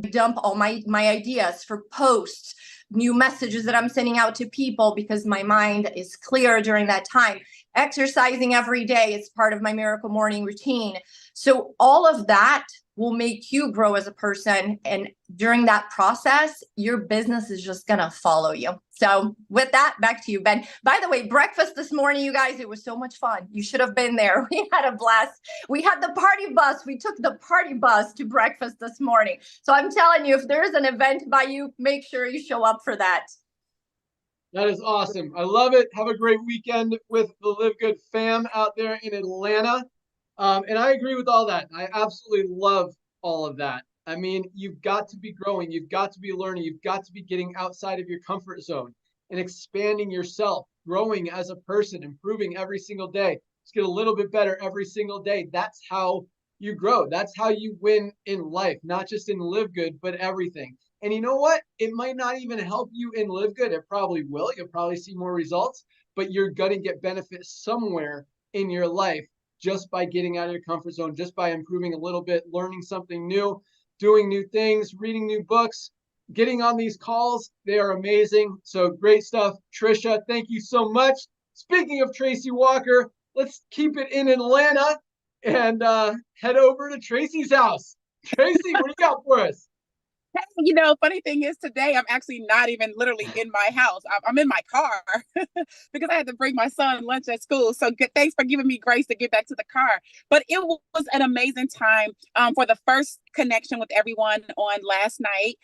I dump all my ideas for posts, new messages that I'm sending out to people, because my mind is clear during that time. Exercising every day is part of my Miracle Morning routine. So all of that will make you grow as a person. And during that process, your business is just going to follow you. So with that, back to you, Ben. By the way, breakfast this morning, you guys, it was so much fun. You should have been there. We had a blast. We had the party bus. We took the party bus to breakfast this morning. So I'm telling you, if there's an event by you, make sure you show up for that. That is awesome. I love it. Have a great weekend with the LiveGood fam out there in Atlanta. And I agree with all that. I absolutely love all of that. I mean, you've got to be growing. You've got to be learning. You've got to be getting outside of your comfort zone and expanding yourself, growing as a person, improving every single day. Just get a little bit better every single day. That's how you grow. That's how you win in life, not just in LiveGood, but everything. And you know what? It might not even help you in LiveGood. It probably will. You'll probably see more results, but you're going to get benefit somewhere in your life just by getting out of your comfort zone, just by improving a little bit, learning something new, doing new things, reading new books, getting on these calls. They are amazing. So great stuff. Trisha, thank you so much. Speaking of Tracy Walker, let's keep it in Atlanta and head over to Tracy's house. Tracy, what do you got for us? Hey, funny thing is today I'm actually not even literally in my house. I'm in my car because I had to bring my son lunch at school. So thanks for giving me grace to get back to the car. But it was an amazing time for the first connection with everyone on last night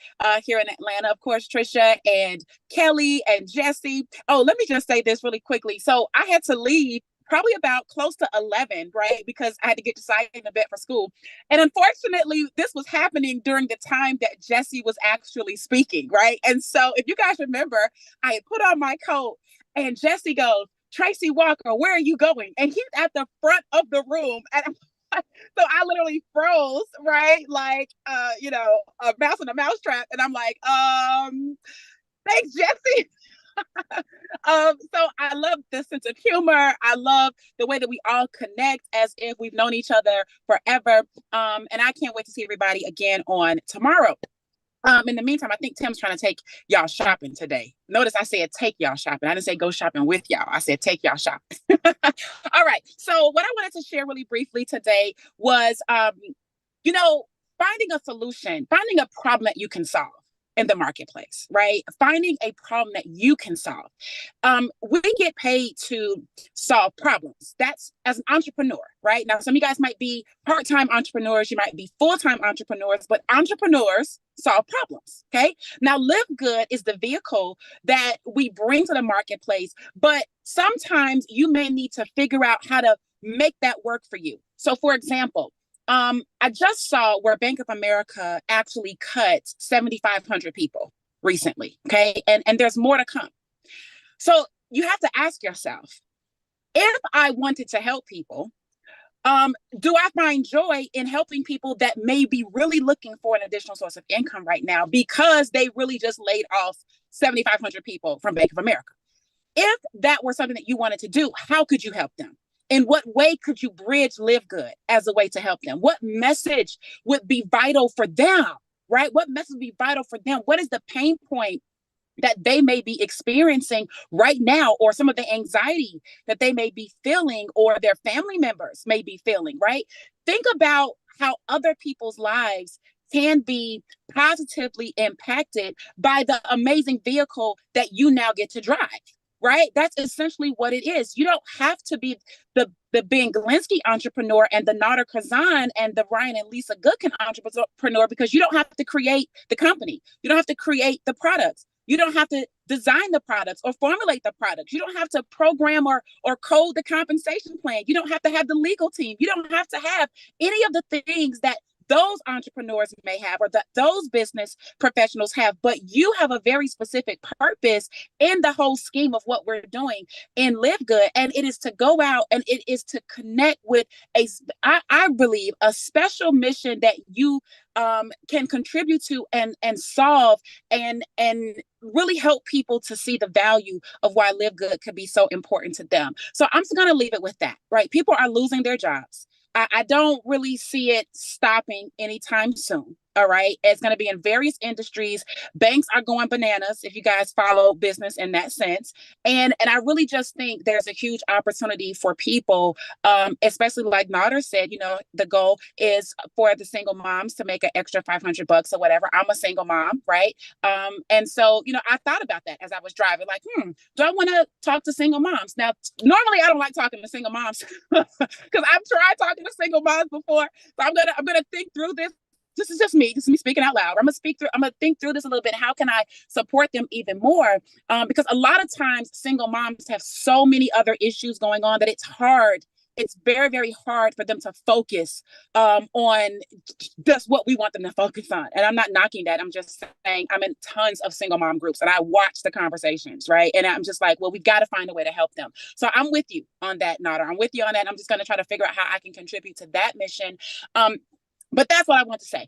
here in Atlanta. Of course, Trisha and Kelly and Jesse. Oh, let me just say this really quickly. So I had to leave probably about close to 11, right? Because I had to get decided in a bit for school. And unfortunately, this was happening during the time that Jesse was actually speaking, right? And so if you guys remember, I had put on my coat and Jesse goes, Tracy Walker, where are you going? And he's at the front of the room. And So I literally froze, right? Like, a mouse in a mousetrap. And I'm like, thanks, Jesse. So I love the sense of humor. I love the way that we all connect as if we've known each other forever. And I can't wait to see everybody again on tomorrow. In the meantime, I think Tim's trying to take y'all shopping today. Notice I said take y'all shopping. I didn't say go shopping with y'all. I said take y'all shopping. All right. So what I wanted to share really briefly today was, finding a solution, finding a problem that you can solve in the marketplace, right? Finding a problem that you can solve. We get paid to solve problems. That's as an entrepreneur, right? Now, some of you guys might be part-time entrepreneurs, you might be full-time entrepreneurs, but entrepreneurs solve problems, okay? Now, LiveGood is the vehicle that we bring to the marketplace, but sometimes you may need to figure out how to make that work for you. So, for example, I just saw where Bank of America actually cut 7,500 people recently, okay? And there's more to come. So you have to ask yourself, if I wanted to help people, do I find joy in helping people that may be really looking for an additional source of income right now because they really just laid off 7,500 people from Bank of America? If that were something that you wanted to do, how could you help them? In what way could you bridge LiveGood as a way to help them? What message would be vital for them, right? What message would be vital for them? What is the pain point that they may be experiencing right now, or some of the anxiety that they may be feeling, or their family members may be feeling, right? Think about how other people's lives can be positively impacted by the amazing vehicle that you now get to drive. Right? That's essentially what it is. You don't have to be the Ben Galinsky entrepreneur and the Nader Kazan and the Ryan and Lisa Goodkin entrepreneur, because you don't have to create the company. You don't have to create the products. You don't have to design the products or formulate the products. You don't have to program or code the compensation plan. You don't have to have the legal team. You don't have to have any of the things that those entrepreneurs may have, or that those business professionals have, but you have a very specific purpose in the whole scheme of what we're doing in LiveGood. And it is to go out and it is to connect with I believe, a special mission that you can contribute to and solve and really help people to see the value of why LiveGood could be so important to them. So I'm just going to leave it with that, right? People are losing their jobs. I don't really see it stopping anytime soon. All right. It's going to be in various industries. Banks are going bananas, if you guys follow business in that sense. And I really just think there's a huge opportunity for people, especially like Nader said, the goal is for the single moms to make an extra $500 or whatever. I'm a single mom, right? And so, I thought about that as I was driving, like, do I want to talk to single moms? Now, normally I don't like talking to single moms because I've tried talking to single moms before. So I'm gonna think through this. This is just me speaking out loud. I'm gonna think through this a little bit. How can I support them even more? Because a lot of times single moms have so many other issues going on that it's hard. It's very, very hard for them to focus on just what we want them to focus on. And I'm not knocking that. I'm just saying I'm in tons of single mom groups and I watch the conversations, right? And I'm just like, well, we've got to find a way to help them. So I'm with you on that, Nader. I'm with you on that. I'm just going to try to figure out how I can contribute to that mission. But that's what I want to say.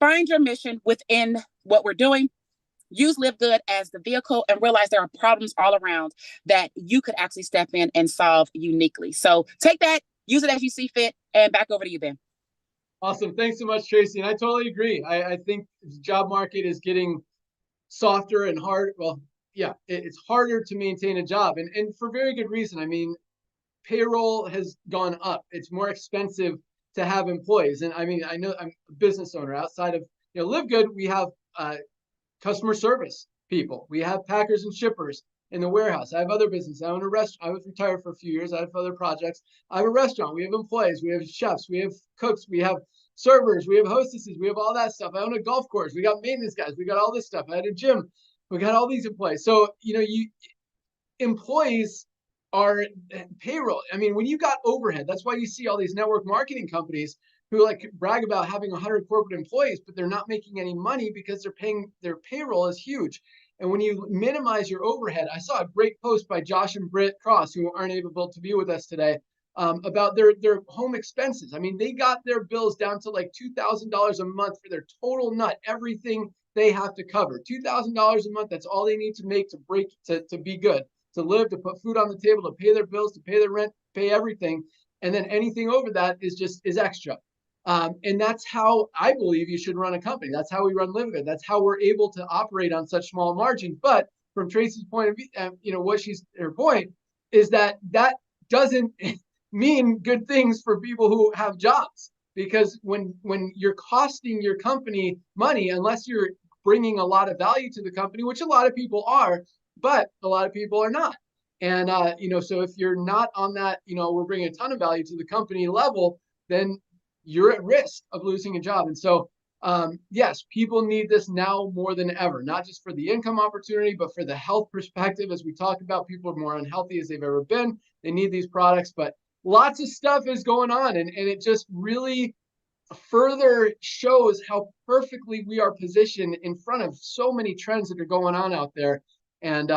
Find your mission within what we're doing. Use LiveGood as the vehicle and realize there are problems all around that you could actually step in and solve uniquely. So take that, use it as you see fit, and back over to you, Ben. Awesome. Thanks so much, Tracy. And I totally agree. I think the job market is getting softer and hard. Well, yeah, it's harder to maintain a job, and for very good reason. I mean, payroll has gone up. It's more expensive to have employees. And I mean, I know I'm a business owner. Outside of LiveGood, we have customer service people. We have packers and shippers in the warehouse. I have other businesses. I own a restaurant. I was retired for a few years. I have other projects. I have a restaurant. We have employees. We have chefs. We have cooks. We have servers. We have hostesses. We have all that stuff. I own a golf course. We got maintenance guys. We got all this stuff. I had a gym. We got all these employees. So, employees are payroll. I mean, when you got overhead, that's why you see all these network marketing companies who brag about having 100 corporate employees, but they're not making any money because their payroll is huge. And when you minimize your overhead, I saw a great post by Josh and Britt Cross, who aren't able to be with us today. about their home expenses. I mean, they got their bills down to like $2,000 a month for their total nut, everything they have to cover. $2,000 a month, that's all they need to make to be good, to live, to put food on the table, to pay their bills, to pay their rent, pay everything. And then anything over that is extra. And that's how I believe you should run a company. That's how we run LiveGood. That's how we're able to operate on such small margins. But from Tracy's point of view, her point is that doesn't mean good things for people who have jobs, because when you're costing your company money, unless you're bringing a lot of value to the company, which a lot of people are, but a lot of people are not. And, so if you're not on that, we're bringing a ton of value to the company level, then you're at risk of losing a job. And so, yes, people need this now more than ever, not just for the income opportunity, but for the health perspective. As we talked about, people are more unhealthy as they've ever been. They need these products, but lots of stuff is going on. And it just really further shows how perfectly we are positioned in front of so many trends that are going on out there. And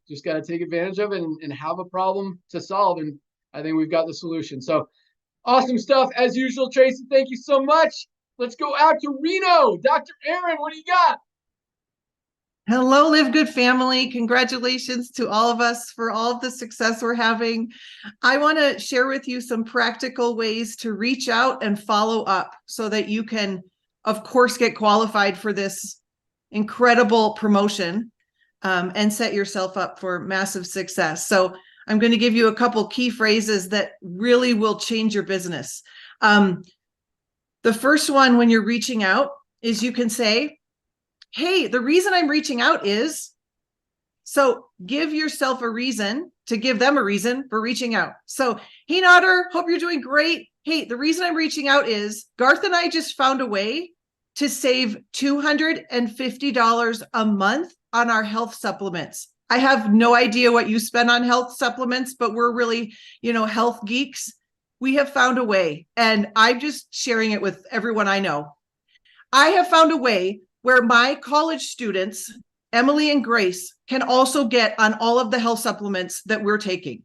just got to take advantage of it and have a problem to solve. And I think we've got the solution. So awesome stuff as usual, Tracy. Thank you so much. Let's go out to Reno. Dr. Aaron, what do you got? Hello, LiveGood family. Congratulations to all of us for all of the success we're having. I want to share with you some practical ways to reach out and follow up so that you can, of course, get qualified for this incredible promotion and set yourself up for massive success. So I'm going to give you a couple key phrases that really will change your business. The first one, when you're reaching out, is you can say, hey, the reason I'm reaching out is, so give yourself a reason to give them a reason for reaching out. So, hey, Nader, hope you're doing great. Hey, the reason I'm reaching out is Garth and I just found a way to save $250 a month on our health supplements. I have no idea what you spend on health supplements, but we're really, health geeks. We have found a way, and I'm just sharing it with everyone I know. I have found a way where my college students, Emily and Grace, can also get on all of the health supplements that we're taking.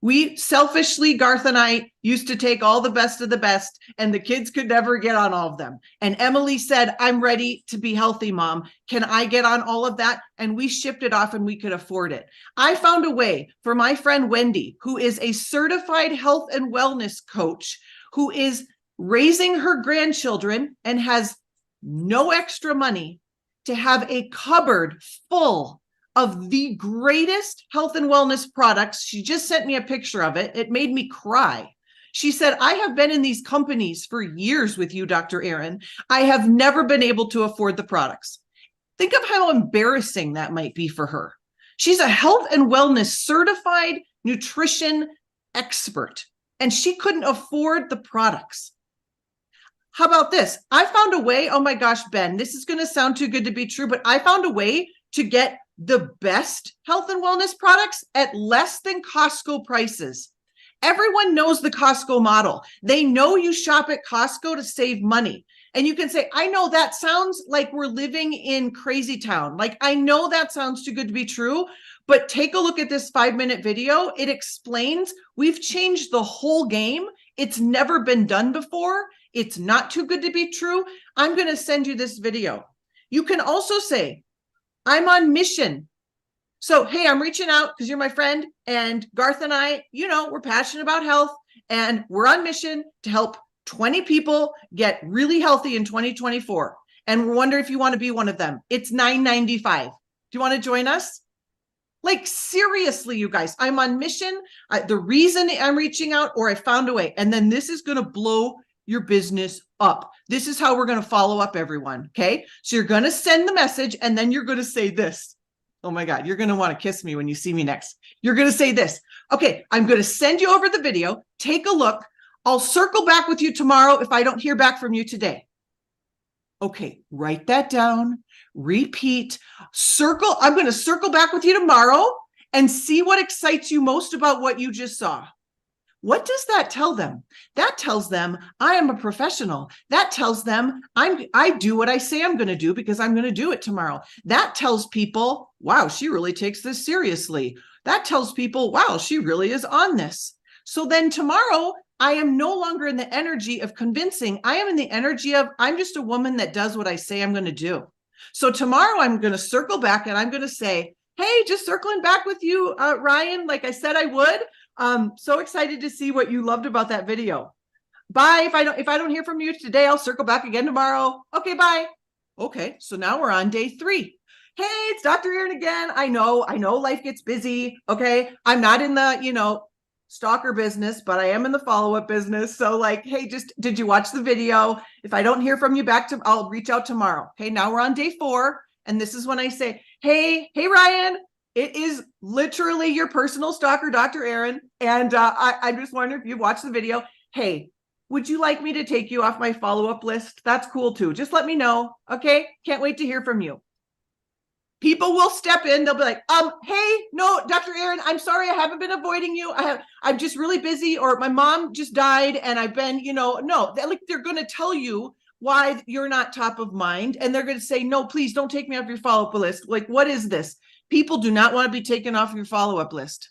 We selfishly, Garth and I, used to take all the best of the best, and the kids could never get on all of them. And Emily said, I'm ready to be healthy, Mom. Can I get on all of that? And we shipped it off and we could afford it. I found a way for my friend Wendy, who is a certified health and wellness coach, who is raising her grandchildren and has no extra money, to have a cupboard full of the greatest health and wellness products. She just sent me a picture of it. It made me cry. She said, I have been in these companies for years with you, Dr. Aaron. I have never been able to afford the products. Think of how embarrassing that might be for her. She's a health and wellness certified nutrition expert, and she couldn't afford the products. How about this? I found a way, oh my gosh, Ben, this is going to sound too good to be true, but I found a way to get the best health and wellness products at less than Costco prices. Everyone knows the Costco model. They know you shop at Costco to save money. And you can say, I know that sounds like we're living in crazy town. Like, I know that sounds too good to be true, but take a look at this 5-minute video. It explains we've changed the whole game. It's never been done before. It's not too good to be true. I'm going to send you this video. You can also say, I'm on mission. So, hey, I'm reaching out because you're my friend, and Garth and I, we're passionate about health, and we're on mission to help 20 people get really healthy in 2024. And we wonder if you want to be one of them. It's $9.95. Do you want to join us? Like, seriously, you guys, I'm on mission. The reason I'm reaching out, or I found a way, and then this is going to blow your business up. This is how we're going to follow up, everyone. Okay. So you're going to send the message, and then you're going to say this. Oh my God, you're going to want to kiss me when you see me next. You're going to say this. Okay, I'm going to send you over the video. Take a look. I'll circle back with you tomorrow if I don't hear back from you today. Okay, write that down. Repeat. Circle. I'm going to circle back with you tomorrow and see what excites you most about what you just saw. What does that tell them? That tells them I am a professional. That tells them I do what I say I'm going to do because I'm going to do it tomorrow. That tells people, wow, she really takes this seriously. That tells people, wow, she really is on this. So then tomorrow, I am no longer in the energy of convincing. I am in the energy of, I'm just a woman that does what I say I'm going to do. So tomorrow I'm going to circle back and I'm going to say, hey, just circling back with you, Ryan, like I said I would. So excited to see what you loved about that video. Bye. If I don't hear from you today, I'll circle back again tomorrow. Okay, bye. Okay, so now we're on day 3. Hey, it's Dr. Erin again. I know life gets busy. Okay, I'm not in the, stalker business, but I am in the follow-up business. So like, hey, just did you watch the video? If I don't hear from you I'll reach out tomorrow. Okay, now we're on day 4. And this is when I say, hey, Ryan, it is literally your personal stalker, Dr. Erin. And I just wonder if you watched the video. Hey, would you like me to take you off my follow-up list? That's cool too. Just let me know. Okay, can't wait to hear from you. People will step in. They'll be like, hey, no, Dr. Erin, I'm sorry. I haven't been avoiding you. I'm just really busy, or my mom just died and I've been, no, they're going to tell you why you're not top of mind. And they're going to say, no, please don't take me off your follow-up list. Like, what is this? People do not want to be taken off your follow-up list.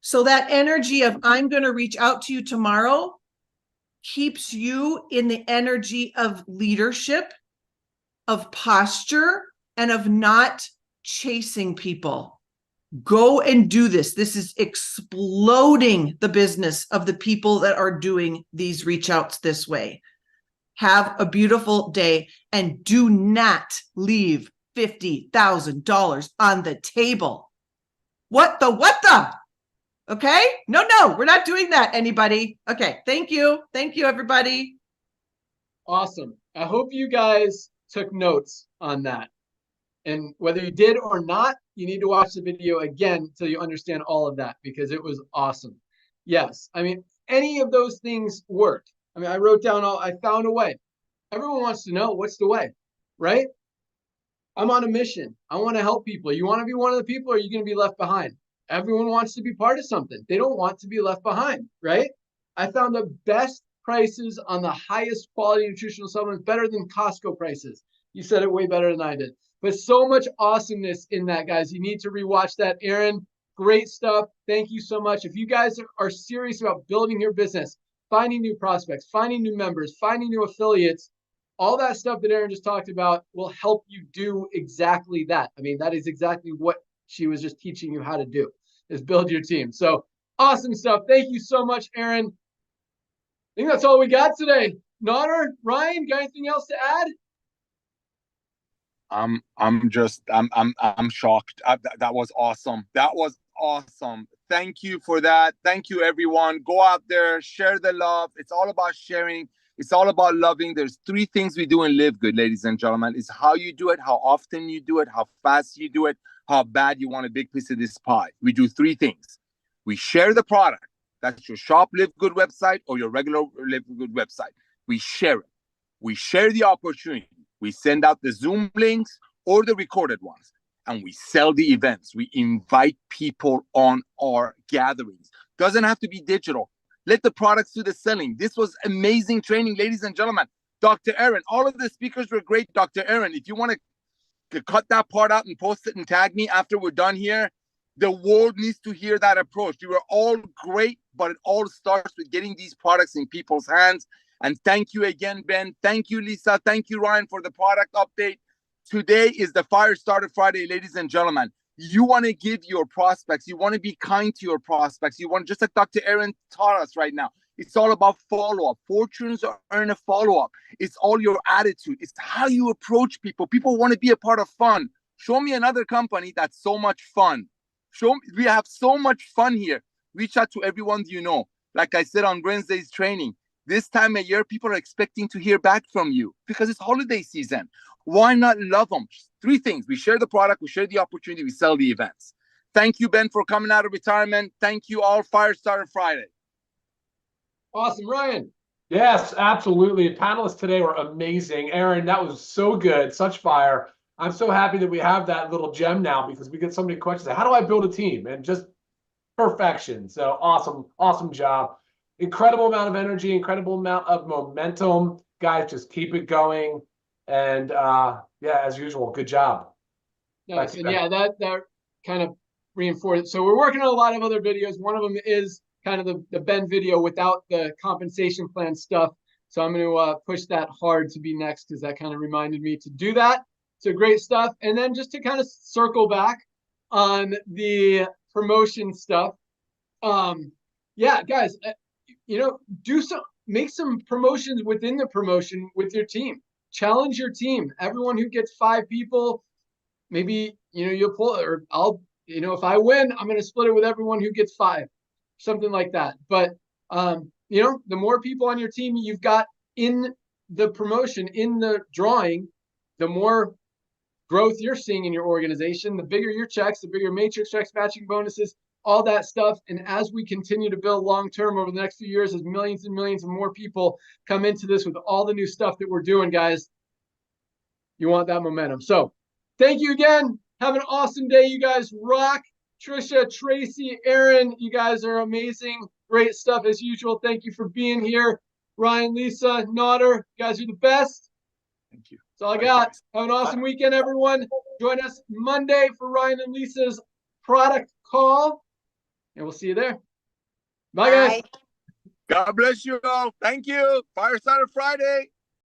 So that energy of I'm going to reach out to you tomorrow keeps you in the energy of leadership, of posture, and of not chasing people. Go and do this. This is exploding the business of the people that are doing these reach outs this way. Have a beautiful day and do not leave $50,000 on the table. What the? Okay? No, we're not doing that, anybody. Okay, thank you. Thank you, everybody. Awesome. I hope you guys took notes on that. And whether you did or not, you need to watch the video again until you understand all of that, because it was awesome. Yes, I mean, any of those things worked. I mean, I wrote down I found a way. Everyone wants to know what's the way, right? I'm on a mission. I want to help people. You want to be one of the people, or are you going to be left behind? Everyone wants to be part of something. They don't want to be left behind, right? I found the best prices on the highest quality nutritional supplements, better than Costco prices. You said it way better than I did. But so much awesomeness in that, guys. You need to rewatch that. Erin, great stuff. Thank you so much. If you guys are serious about building your business, finding new prospects, finding new members, finding new affiliates, all that stuff that Erin just talked about will help you do exactly that. I mean, that is exactly what she was just teaching you how to do, is build your team. So awesome stuff. Thank you so much, Erin. I think that's all we got today. Nodder, Ryan, got anything else to add? I'm shocked. That was awesome. That was awesome. Thank you for that. Thank you, everyone. Go out there, share the love. It's all about sharing. It's all about loving. There's 3 things we do in Live Good, ladies and gentlemen. It's how you do it, how often you do it, how fast you do it, how bad you want a big piece of this pie. We do 3 things. We share the product. That's your Shop Live Good website or your regular Live Good website. We share it. We share the opportunity. We send out the Zoom links or the recorded ones, and we sell the events. We invite people on our gatherings. Doesn't have to be digital. Let the products do the selling. This was amazing training, ladies and gentlemen. Dr. Erin, all of the speakers were great. Dr. Erin, if you want to cut that part out and post it and tag me after we're done here, the world needs to hear that approach. You were all great, but it all starts with getting these products in people's hands. And thank you again, Ben. Thank you, Lisa. Thank you, Ryan, for the product update. Today is the Fire Starter Friday, ladies and gentlemen. You want to give your prospects. You want to be kind to your prospects. You want, just like Dr. Erin taught us right now, it's all about follow-up. Fortunes are in a follow-up. It's all your attitude. It's how you approach people. People want to be a part of fun. Show me another company that's so much fun. We have so much fun here. Reach out to everyone you know. Like I said on Wednesday's training, this time of year, people are expecting to hear back from you because it's holiday season. Why not love them? 3 things. We share the product, we share the opportunity, we sell the events. Thank you, Ben, for coming out of retirement. Thank you all. Fire Starter Friday. Awesome. Ryan. Yes, absolutely. The panelists today were amazing. Erin, that was so good. Such fire. I'm so happy that we have that little gem now, because we get so many questions. How do I build a team? And just perfection. So awesome job. Incredible amount of energy, incredible amount of momentum. Guys, just keep it going. And yeah, as usual, good job. Nice. And yeah, that kind of reinforce it. So we're working on a lot of other videos. One of them is kind of the Ben video without the compensation plan stuff. So I'm going to push that hard to be next because that kind of reminded me to do that. So great stuff. And then just to kind of circle back on the promotion stuff. Yeah, guys, make some promotions within the promotion with your team. Challenge your team. Everyone who gets 5 people, maybe, you'll pull, or I'll, if I win, I'm going to split it with everyone who gets 5, something like that. But, the more people on your team you've got in the promotion, in the drawing, the more growth you're seeing in your organization, the bigger your checks, the bigger matrix checks, matching bonuses, all that stuff. And as we continue to build long-term over the next few years, as millions and millions of more people come into this with all the new stuff that we're doing, guys, you want that momentum. So thank you again. Have an awesome day. You guys rock. Trisha, Tracy, Aaron, you guys are amazing. Great stuff as usual. Thank you for being here. Ryan, Lisa, Nodder, you guys are the best. Thank you. That's all I got. Have an awesome weekend, everyone. Join us Monday for Ryan and Lisa's product call, and we'll see you there. Bye, guys. God bless you all. Thank you. Fireside Friday.